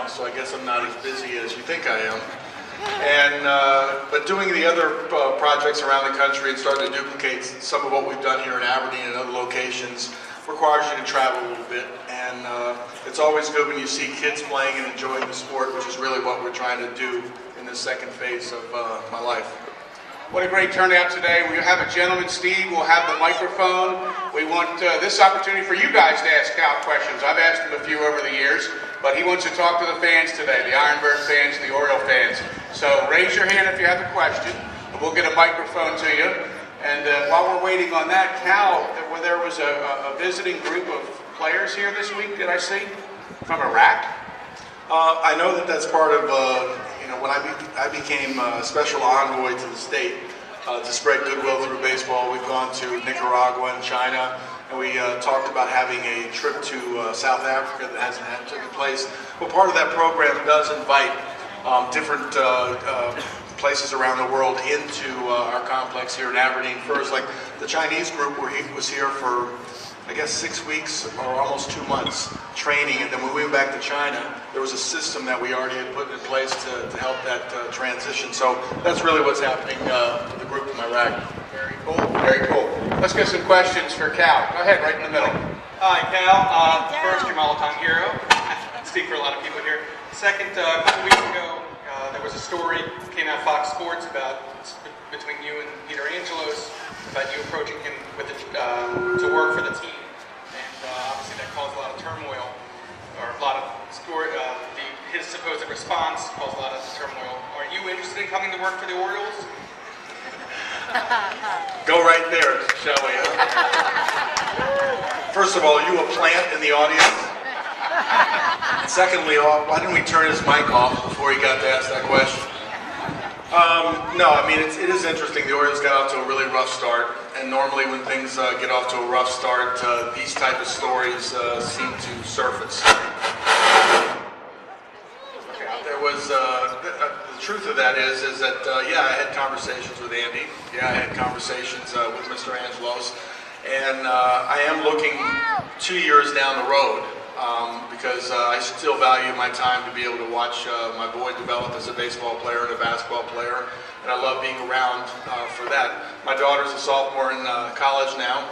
so I guess I'm not as busy as you think I am. And but doing the other projects around the country and starting to duplicate some of what we've done here in Aberdeen and other locations requires you to travel a little bit. And it's always good when you see kids playing and enjoying the sport, which is really what we're trying to do in this second phase of my life. What a great turnout today. We have a gentleman, Steve. We'll have the microphone. We want this opportunity for you guys to ask Cal questions. I've asked him a few over the years, but he wants to talk to the fans today, the IronBird fans, the Oriole fans. So raise your hand if you have a question, and we'll get a microphone to you. And while we're waiting on that, Cal, there was a visiting group of players here this week, did I see, from Iraq? I know that that's part of, when I became a special envoy to the state to spread goodwill through baseball. We've gone to Nicaragua and China, and we talked about having a trip to South Africa that hasn't taken place. Well, part of that program does invite different places around the world into our complex here in Aberdeen. First, like the Chinese group was here for, I guess, 6 weeks or almost 2 months training, and then when we went back to China, there was a system that we already had put in place to help that transition. So that's really what's happening with the group from Iraq. Very cool, very cool. Let's get some questions for Cal. Go ahead, right in the middle. Hi, Cal. First, you're my all-time hero. I speak for a lot of people here. Second, a couple weeks ago, there was a story that came out Fox Sports about between you and Peter Angelos about you approaching him with to work for the team, and obviously that caused a lot of turmoil, or a lot of story. His supposed response caused a lot of turmoil. Are you interested in coming to work for the Orioles? Go right there, shall we? First of all, are you a plant in the audience? And secondly, why didn't we turn his mic off before he got to ask that question? No, I mean, it is interesting. The Orioles got off to a really rough start, and normally when things get off to a rough start, these type of stories seem to surface. There was, the truth of that is that, yeah, I had conversations with Andy. Yeah, I had conversations with Mr. Angelos, and I am looking 2 years down the road. Because I still value my time to be able to watch my boy develop as a baseball player and a basketball player, and I love being around for that. My daughter's a sophomore in college now,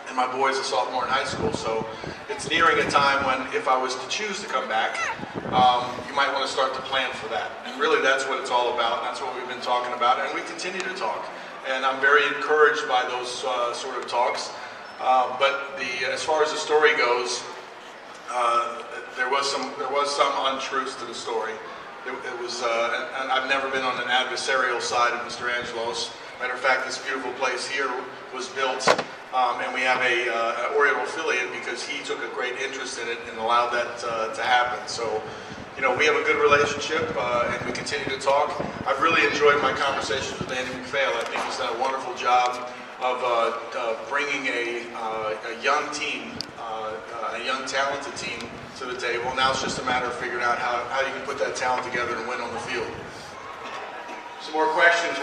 and my boy's a sophomore in high school, so it's nearing a time when, if I was to choose to come back, you might want to start to plan for that. And really that's what it's all about, and that's what we've been talking about, and we continue to talk. And I'm very encouraged by those sort of talks. But as far as the story goes, there was some untruths to the story. It was, and I've never been on an adversarial side of Mr. Angelos. Matter of fact, this beautiful place here was built, and we have an Oriole affiliate because he took a great interest in it and allowed that to happen. So, we have a good relationship, and we continue to talk. I've really enjoyed my conversations with Andy McPhail. I think he's done a wonderful job of bringing a young team, a young talented team to the table. Now it's just a matter of figuring out how you can put that talent together and win on the field. Some more questions.